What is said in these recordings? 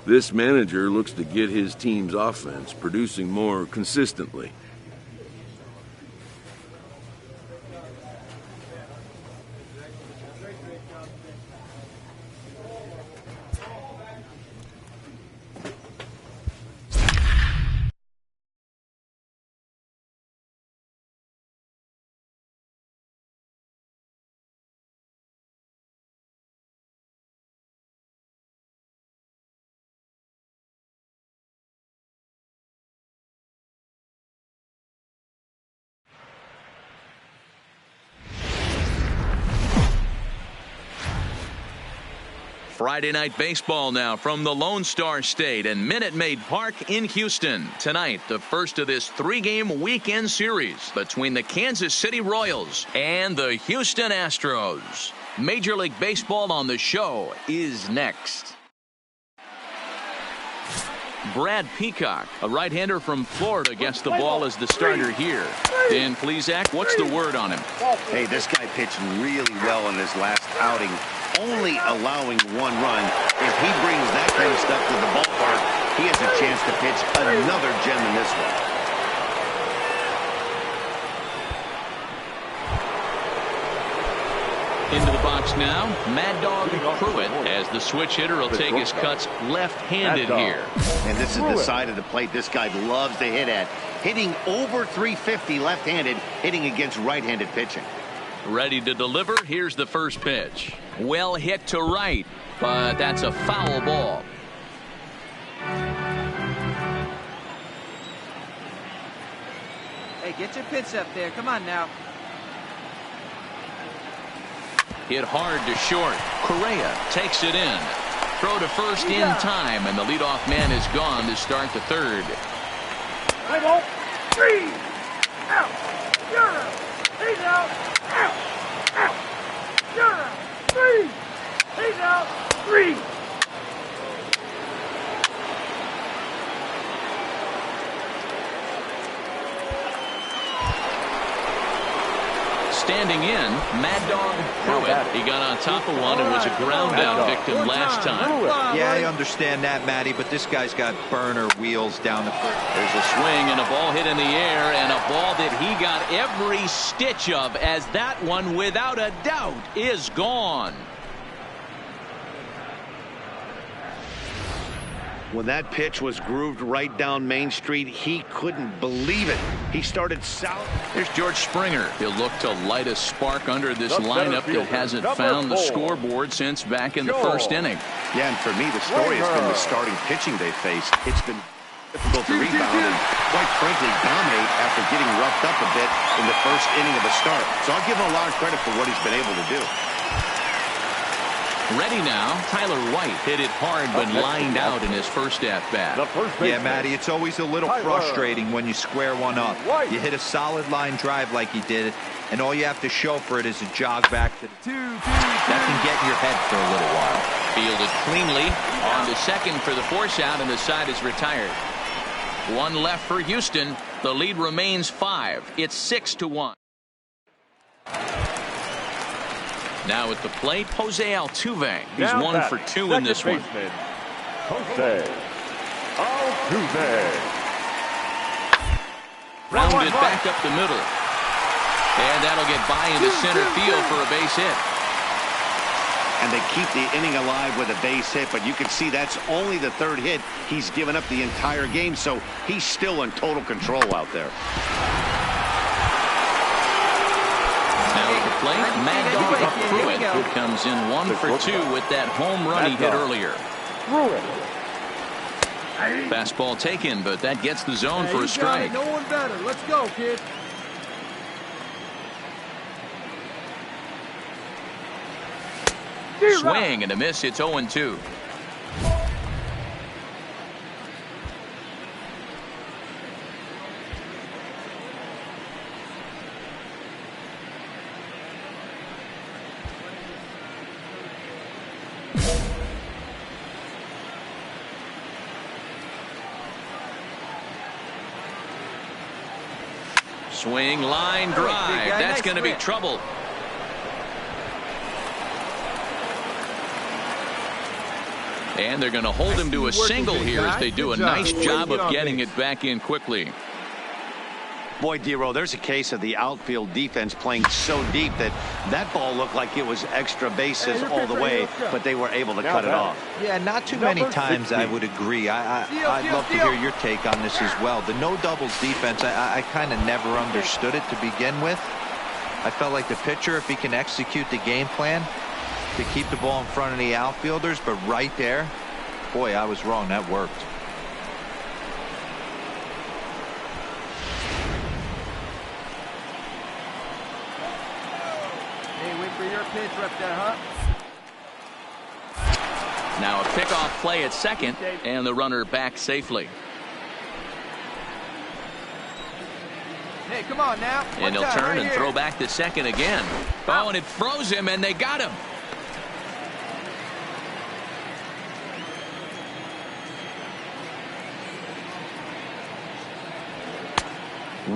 This manager looks to get his team's offense producing more consistently. Friday night baseball now from the Lone Star State and Minute Maid Park in Houston. Tonight, the first of this three-game weekend series between the Kansas City Royals and the Houston Astros. Major League Baseball on the Show is next. Brad Peacock, a right-hander from Florida, gets the ball as the starter here. Dan Plesac, what's the word on him? Hey, this guy pitched really well in his last outing, only allowing one run. If he brings that kind of stuff to the ballpark, he has a chance to pitch another gem in this one. Into the box now, Mad Dog Pruitt, as the switch hitter will take his cuts left-handed here. And this is the side of the plate this guy loves to hit at. Hitting over 350 left-handed, hitting against right-handed pitching. Ready to deliver. Here's the first pitch. Well hit to right, but that's a foul ball. Hey, get your pitch up there. Come on now. Hit hard to short. Correa takes it in. Throw to first in time, and the leadoff man is gone to start the third. 3 out. You're out. He's out. Out. Out. You're out. 3. He's out. 3. Standing in, Mad Dog Pruitt. He got on top of one and was a ground out victim last time. Yeah, I understand that, Matty, but this guy's got burner wheels down the first. There's a swing and a ball hit in the air, and a ball that he got every stitch of, as that one, without a doubt, is gone. When that pitch was grooved right down Main Street, he couldn't believe it. He started south. Here's George Springer. He'll look to light a spark under this lineup that hasn't found the scoreboard since back in the first inning. Yeah, and for me, the story has been the starting pitching they faced. It's been difficult to rebound and, quite frankly, dominate after getting roughed up a bit in the first inning of a start. So I'll give him a lot of credit for what he's been able to do. Ready now, Tyler White hit it hard but lined out in his first at-bat. Yeah, Matty, it's always a little frustrating when you square one up. You hit a solid line drive like he did, and all you have to show for it is a jog back to the 2-2. That can get in your head for a little while. Fielded cleanly on to second for the force out, and the side is retired. One left for Houston. The lead remains 5. It's 6-1. Now at the plate, Jose Altuve. He's 1 for 2 in this one. Jose Altuve. Rounded back up the middle. And that'll get by into center field for a base hit. and they keep the inning alive with a base hit, but you can see that's only the third hit he's given up the entire game, so he's still in total control out there. Now at the plate, Mad Dog Pruitt, who comes in 1 for 2 with that home run he hit earlier. Fastball taken, but that gets the zone for a strike. No one better. Let's go, kid. Swing and a miss. It's 0-2. Swing, line drive. That's going to be trouble. And they're going to hold him to a single here as they do a nice job of getting it back in quickly. Boy, Dero, there's a case of the outfield defense playing so deep that that ball looked like it was extra bases all the way, but they were able to cut it off. Yeah, not too many times I would agree. I'd love to hear your take on this as well. The no doubles defense, I kind of never understood it to begin with. I felt like the pitcher, if he can execute the game plan to keep the ball in front of the outfielders, but right there, boy, I was wrong. That worked. Hey, wait for your pitch right there, huh? Now a pickoff play at second, and the runner back safely. Hey, come on now. And he'll turn and throw back to second again. Oh, and it froze him, and they got him.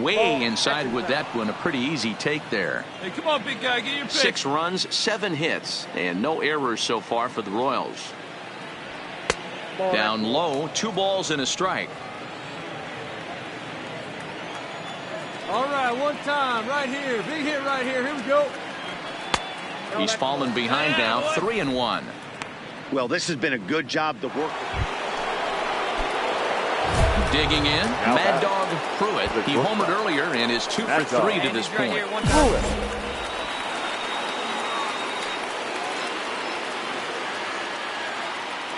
Way inside with that one. A pretty easy take there. Hey, come on, big guy. Get your pitch. 6 runs, 7 hits, and no errors so far for the Royals. Down low, 2 balls and a strike. All right, one time, right here. Big hit right here. Here we go. He's fallen behind now, 3-1. Well, this has been a good job to work. Digging in, Mad Dog Pruitt. He homered earlier and is 2 for 3 to this point.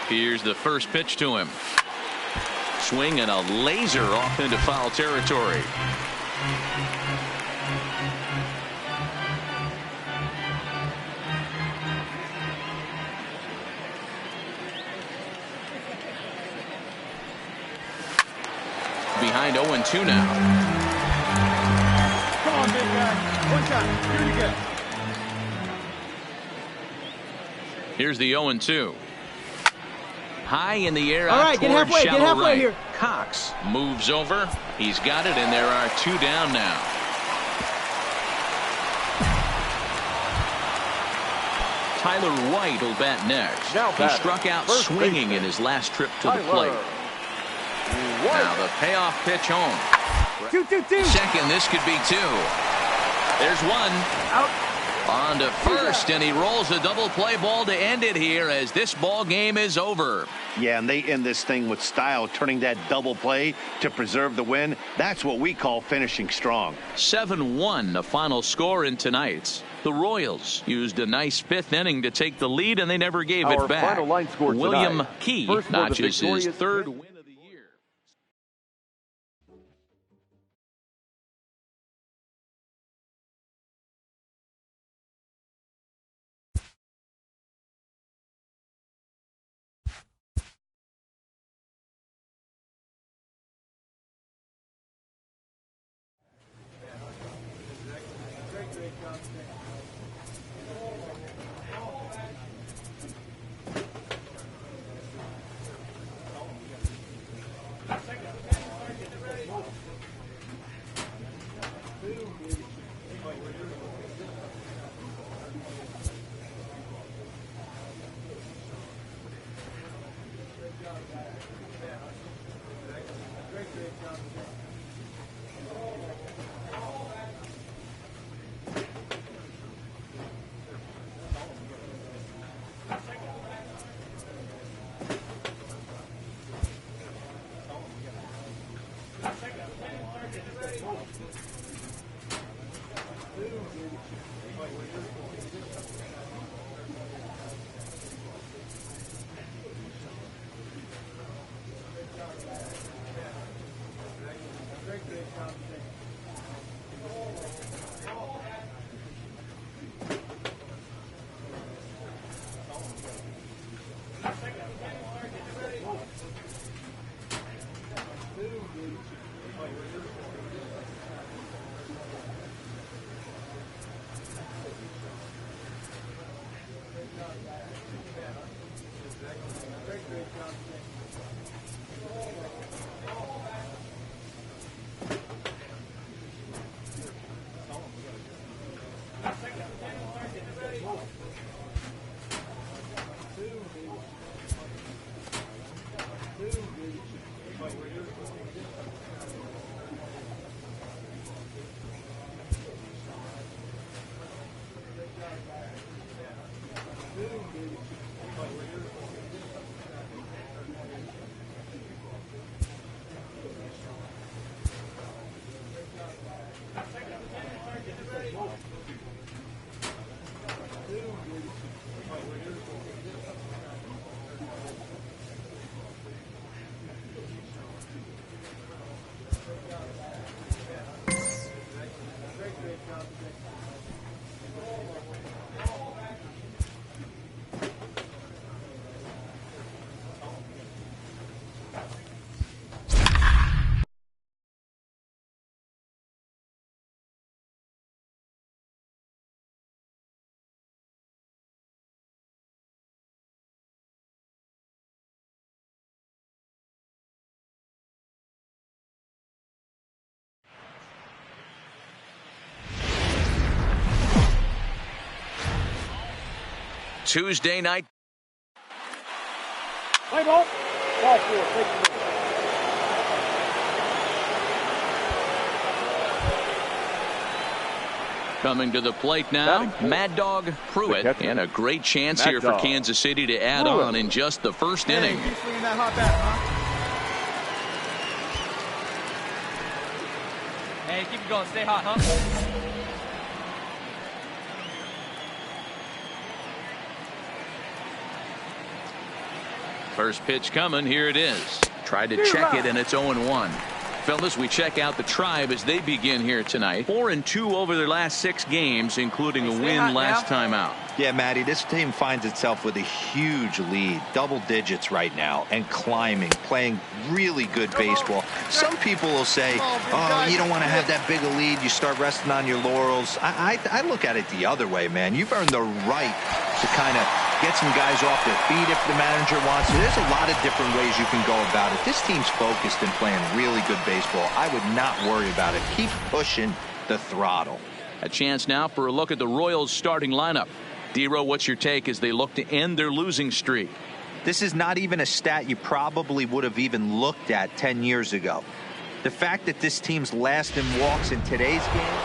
Here's the first pitch to him. Swing and a laser off into foul territory. Behind 0-2 now. Come on, big guy. One time. Here you go. Here's the 0-2. High in the air. All right, get halfway. Get halfway right. here. Cox moves over. He's got it, and there are 2 down now. Tyler White will bat next. He struck out swinging in his last trip to the plate. Now the payoff pitch home. 2-2-2. Second, this could be 2. There's 1. Out. On to first, and he rolls a double play ball to end it here as this ball game is over. Yeah, and they end this thing with style, turning that double play to preserve the win. That's what we call finishing strong. 7-1, the final score in tonight's. The Royals used a nice 5th inning to take the lead, and they never gave it back. Final line score William tonight. Key First notches his 3rd win. Tuesday night. Play ball. Ball four. Take the ball. Coming to the plate now, Mad Dog Pruitt, and a great chance here for Kansas City to add on in just the first inning. Keep swinging that hot bat, huh? Hey, keep it going. Stay hot, huh? First pitch coming. Here it is. Tried to check it, and it's 0-1. Fellas, we check out the Tribe as they begin here tonight. 4-2 over their last 6 games, including a win last time out. Yeah, Matty, this team finds itself with a huge lead, double digits right now, and climbing, playing really good baseball. Some people will say, oh, you don't want to have that big a lead. You start resting on your laurels. I look at it the other way, man. You've earned the right to kind of get some guys off their feet if the manager wants to. There's a lot of different ways you can go about it. This team's focused and playing really good baseball. I would not worry about it. Keep pushing the throttle. A chance now for a look at the Royals starting lineup. D-Row, what's your take as they look to end their losing streak? This is not even a stat you probably would have even looked at 10 years ago. The fact that this team's last in walks in today's game.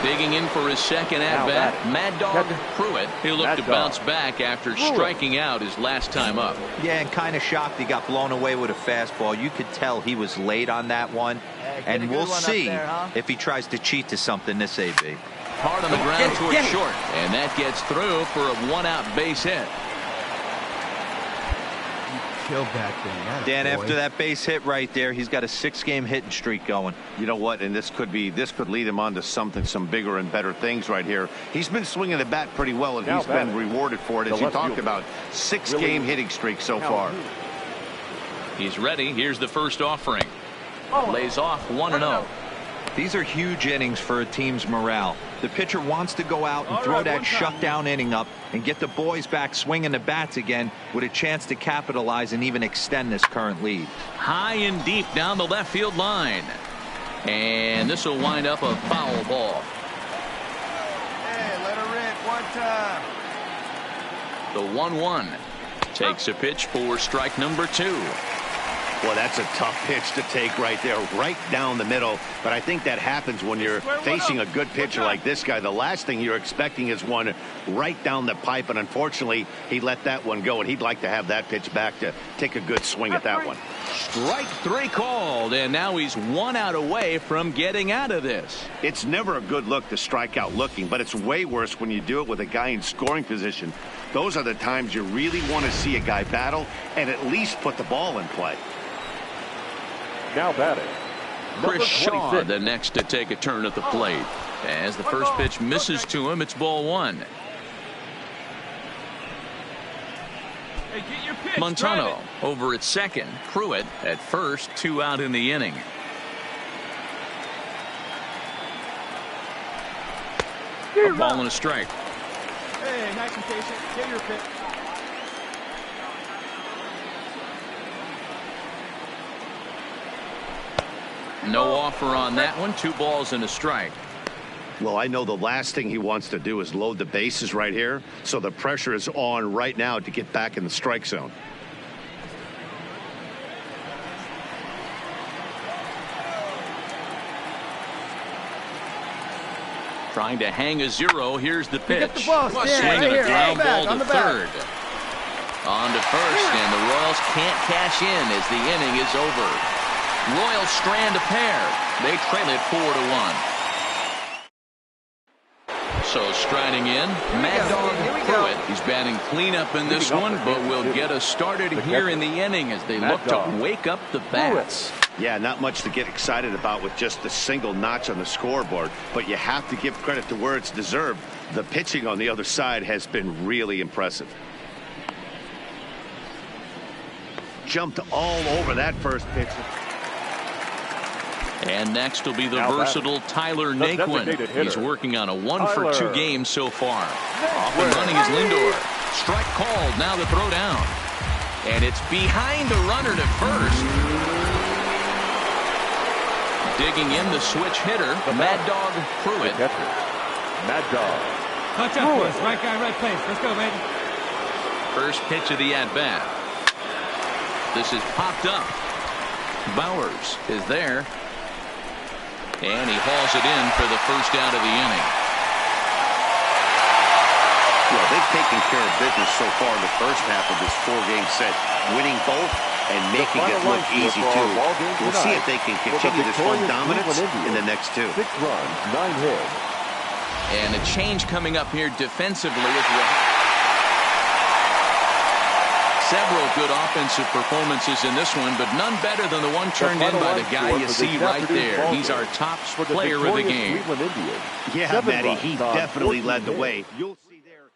Digging in for his second at-bat, Mad Dog Pruitt. He'll look to bounce back after striking out his last time up. Yeah, and kind of shocked he got blown away with a fastball. You could tell he was late on that one. And we'll see if he tries to cheat to something this AB. Hard on the ground towards short, and that gets through for a one-out base hit. You killed that thing. Dan, after that base hit right there, he's got a 6-game hitting streak going. You know what? And this could lead him on to some bigger and better things right here. He's been swinging the bat pretty well, and he's been rewarded for it, as you talked about. 6-game hitting streak so far. He's ready. Here's the first offering. Lays off 1-0. These are huge innings for a team's morale. The pitcher wants to go out and throw that shutdown inning up and get the boys back swinging the bats again with a chance to capitalize and even extend this current lead. High and deep down the left field line. And this will wind up a foul ball. Hey, let her rip one time. The 1-1 takes a pitch for strike number 2. Well, that's a tough pitch to take right there, right down the middle. But I think that happens when you're facing a good pitcher like this guy. The last thing you're expecting is one right down the pipe, and unfortunately, he let that one go, and he'd like to have that pitch back to take a good swing at that one. Strike 3 called, and now he's 1 out away from getting out of this. It's never a good look to strike out looking, but it's way worse when you do it with a guy in scoring position. Those are the times you really want to see a guy battle and at least put the ball in play. Now batting, Chris Shaw, the next to take a turn at the plate. As the first pitch misses to him, it's ball 1. Hey, get your pitch. Montano over at second. Pruitt at first. 2 out in the inning. A ball and a strike. Hey, nice and patient. Get your pitch. No offer on that one. 2 balls and a strike. Well, I know the last thing he wants to do is load the bases right here, so the pressure is on right now to get back in the strike zone. Trying to hang a 0. Here's the pitch. the ball, Stan. Swing and a ground Right ball back, to third. On to first, and the Royals can't cash in as the inning is over. Royals strand a pair. They trail it 4-1. So striding in, Mad Dog Pruitt. He's batting cleanup in this one, but will get us started here in the inning as they look to wake up the bats. Yeah, not much to get excited about with just a single notch on the scoreboard, but you have to give credit to where it's deserved. The pitching on the other side has been really impressive. Jumped all over that first pitch. And next will be the Now versatile Tyler Naquin. He's working on a 1-for-2 game so far. Off and running is Lindor. Strike called. Now the throw down. And it's behind the runner to first. Digging in the switch hitter, Mad Dog Pruitt. Mad Dog. Touch up, boys. Right guy, right place. Let's go, baby. First pitch of the at-bat. This is popped up. Bowers is there. And he hauls it in for the first out of the inning. Well, they've taken care of business so far in the first half of this 4-game set, winning both and making it look easy too. We'll see if they can continue this home dominance in the next 2. 6 runs, 9 hits. And a change coming up here defensively as well. Several good offensive performances in this one, but none better than the one turned in by the guy you see right there. He's our top player of the game. Yeah, Matty, he definitely led the way. You'll see there.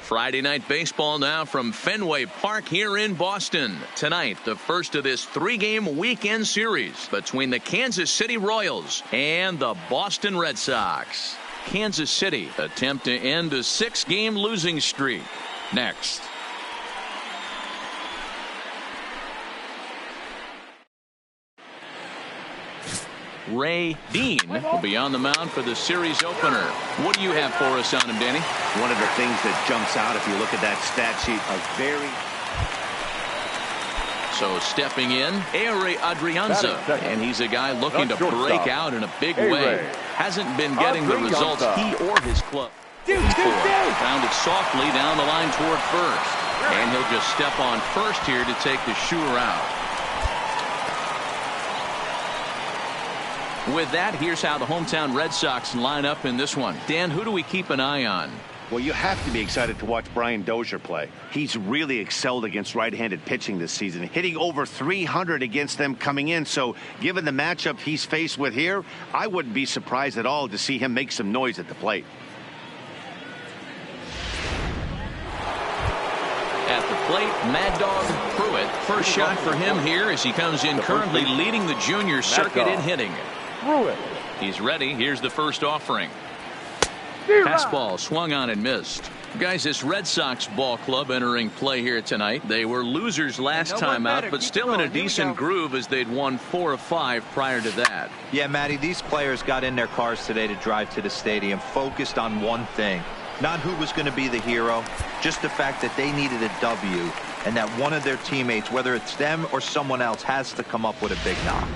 Friday night baseball now from Fenway Park here in Boston. Tonight, the first of this 3-game weekend series between the Kansas City Royals and the Boston Red Sox. Kansas City attempt to end a 6-game losing streak. Next. Ray Dean will be on the mound for the series opener. What do you have for us on him, Danny? One of the things that jumps out if you look at that stat sheet, So stepping in, Ehire Adrianza, and he's a guy looking to break out in a big way. Hasn't been getting the results he or his club found it softly down the line toward first, and he'll just step on first here to take the shooter out. With that, here's how the hometown Red Sox line up in this one. Dan, who do we keep an eye on? Well, you have to be excited to watch Brian Dozier play. He's really excelled against right-handed pitching this season, hitting over 300 against them coming in. So given the matchup he's faced with here, I wouldn't be surprised at all to see him make some noise at the plate. At the plate, Mad Dog Pruitt. First shot for him here as he comes in, currently leading the junior circuit in hitting. He's ready. Here's the first offering. Fastball swung on and missed. Guys, this Red Sox ball club entering play here tonight. They were losers last time out, but still in a decent groove as they'd won 4 of 5 prior to that. Yeah, Matty, these players got in their cars today to drive to the stadium, focused on one thing. Not who was going to be the hero, just the fact that they needed a W, and that one of their teammates, whether it's them or someone else, has to come up with a big knock.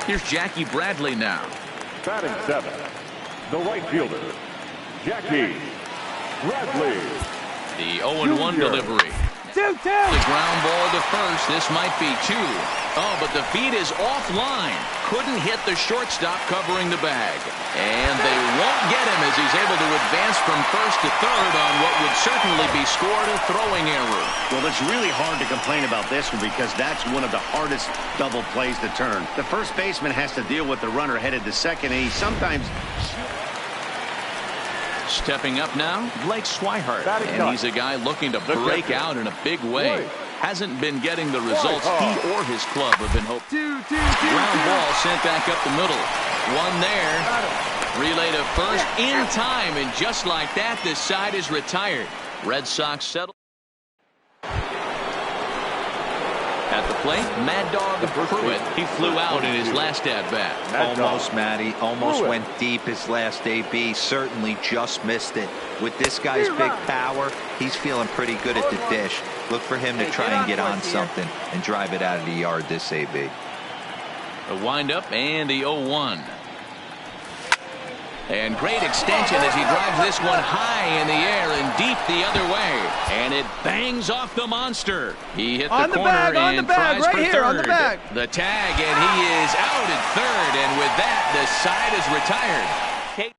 Here's Jackie Bradley now. Batting 7, the right fielder, Jackie Bradley. The 0-1 delivery. The ground ball to first. This might be 2. Oh, but the feed is offline. Couldn't hit the shortstop covering the bag. And they won't get him as he's able to advance from first to third on what would certainly be scored a throwing error. Well, it's really hard to complain about this one because that's one of the hardest double plays to turn. The first baseman has to deal with the runner headed to second, and he sometimes... Stepping up now, Blake Swihart, and he's a guy looking to break out in a big way. Hasn't been getting the results he or his club have been hoping. Ground ball sent back up the middle. One there. Relay to first in time, and just like that, this side is retired. Red Sox settle. At the plate, Mad Dog Pruitt. He flew out in his last at-bat. Almost, Matty. Almost went deep his last AB. Certainly just missed it. With this guy's big power, he's feeling pretty good at the dish. Look for him to try and get on something and drive it out of the yard this AB. A windup and the 0-1. And great extension as he drives this one high in the air and deep the other way. And it bangs off the monster. He hit the corner and tries for third. The tag, and he is out at third. And with that, the side is retired.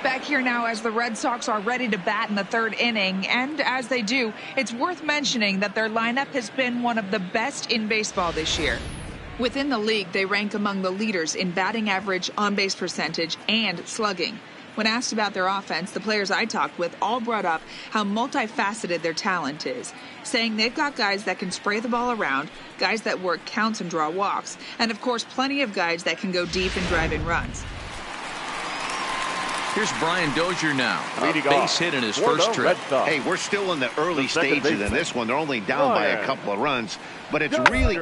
Back here now as the Red Sox are ready to bat in the third inning. And as they do, it's worth mentioning that their lineup has been one of the best in baseball this year. Within the league, they rank among the leaders in batting average, on-base percentage, and slugging. When asked about their offense, the players I talked with all brought up how multifaceted their talent is, saying they've got guys that can spray the ball around, guys that work counts and draw walks, and of course plenty of guys that can go deep and drive in runs. Here's Brian Dozier now. A base hit in his first trip. Hey, we're still in the early stages in this one. They're only down by a couple of runs, but it's really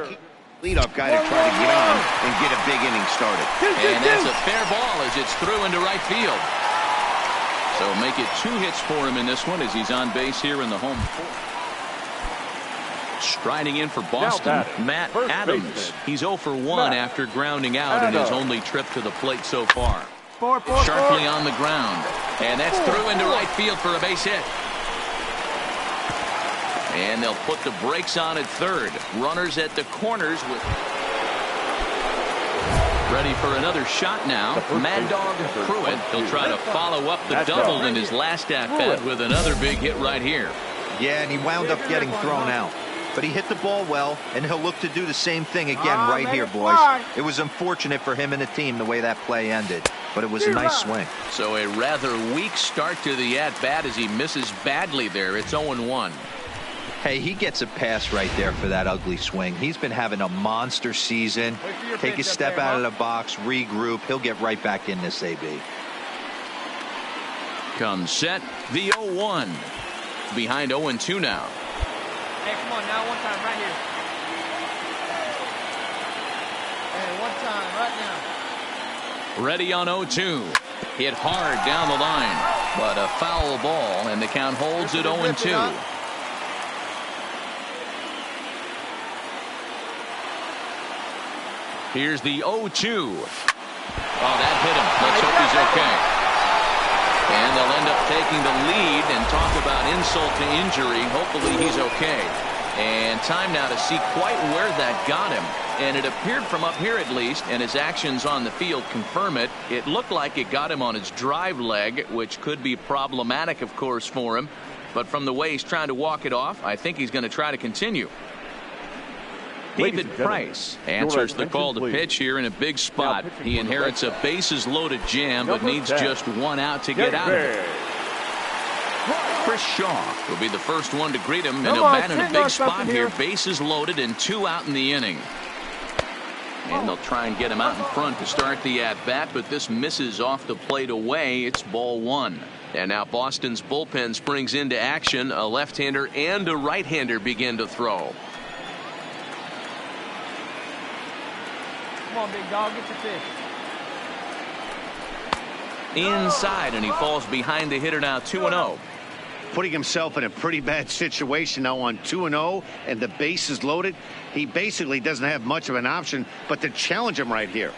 leadoff guy to try to get on and get a big inning started. And that's a fair ball as it's through into right field. So make it 2 hits for him in this one as he's on base here in the home fourth. Striding in for Boston, Matt Adams. He's 0 for 1 after grounding out in his only trip to the plate so far. Sharply on the ground. And that's through into right field for a base hit. And they'll put the brakes on at third. Runners at the corners with ready for another shot now. Mad Dog Pruitt. He'll try to follow up the double in his last at-bat with another big hit right here. Yeah, and he wound up getting thrown out. But he hit the ball well, and he'll look to do the same thing again right here, boys. It was unfortunate for him and the team the way that play ended, but it was a nice swing. So a rather weak start to the at-bat as he misses badly there. It's 0-1. Hey, he gets a pass right there for that ugly swing. He's been having a monster season. Take a step out of the box, regroup. He'll get right back in this AB. Comes set, the 0-1. Behind 0-2 now. Hey, come on now, one time right here. Hey, one time, right now. Ready on 0-2. Hit hard down the line, but a foul ball, and the count holds at 0-2. Here's the 0-2. Oh, that hit him. Let's hope he's okay. And they'll end up taking the lead, and talk about insult to injury. Hopefully he's okay. And time now to see quite where that got him. And it appeared from up here at least, and his actions on the field confirm it. It looked like it got him on his drive leg, which could be problematic, of course, for him. But from the way he's trying to walk it off, I think he's going to try to continue. David Price answers the call to pitch here in a big spot. He inherits a bases-loaded jam, but needs just one out to get out of it. Chris Shaw will be the first one to greet him, and he'll bat in a big spot here. Bases loaded and 2 out in the inning. And they'll try and get him out in front to start the at-bat, but this misses off the plate away. It's ball 1. And now Boston's bullpen springs into action. A left-hander and a right-hander begin to throw. Come on, big dog, get your fish. Inside, and he falls behind the hitter now, 2-0. Putting himself in a pretty bad situation now on 2-0, and the bases loaded. He basically doesn't have much of an option but to challenge him right here.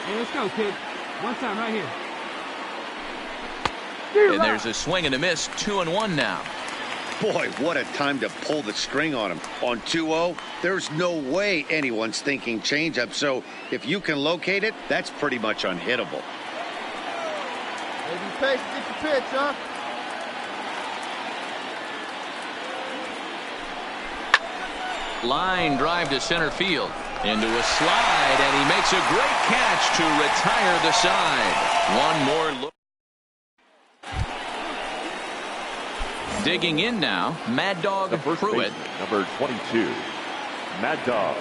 Hey, let's go, kid. One time right here. And there's a swing and a miss, 2-1 now. Boy, what a time to pull the string on him. On 2-0, there's no way anyone's thinking changeup. So if you can locate it, that's pretty much unhittable. Hey, be patient, get your pitch, huh? Line drive to center field. Into a slide, and he makes a great catch to retire the side. One more look. Digging in now, Mad Dog Pruitt. Number 22, Mad Dog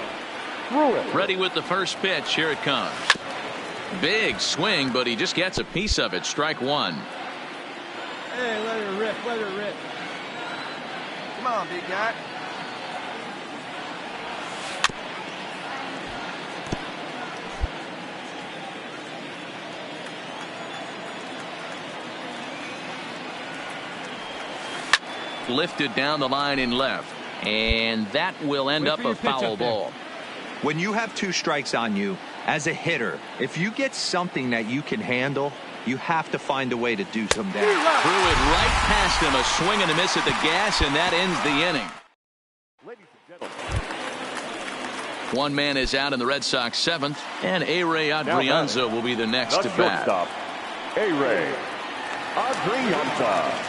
Pruitt. Ready with the first pitch. Here it comes. Big swing, but he just gets a piece of it. Strike 1. Hey, let her rip, let her rip. Come on, big guy. Lifted down the line in left, and that will end up a foul ball. When you have 2 strikes on you as a hitter, if you get something that you can handle, you have to find a way to do some damage. Pruitt right past him, a swing and a miss at the gas, and that ends the inning. One man is out in the Red Sox 7th, and A-Ray Adrianza will be the next to bat. A-Ray Adrianza.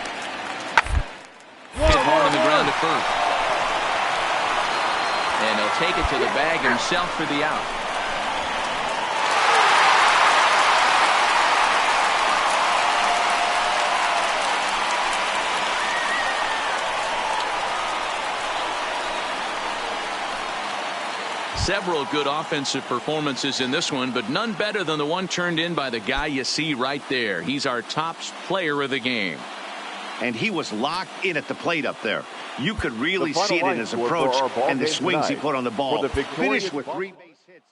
Hit hard on the ground at first. And he'll take it to the bag himself for the out. Several good offensive performances in this one, but none better than the one turned in by the guy you see right there. He's our top player of the game. And he was locked in at the plate up there. You could really see it in his approach and the swings he put on the ball. Finished with 3 base hits.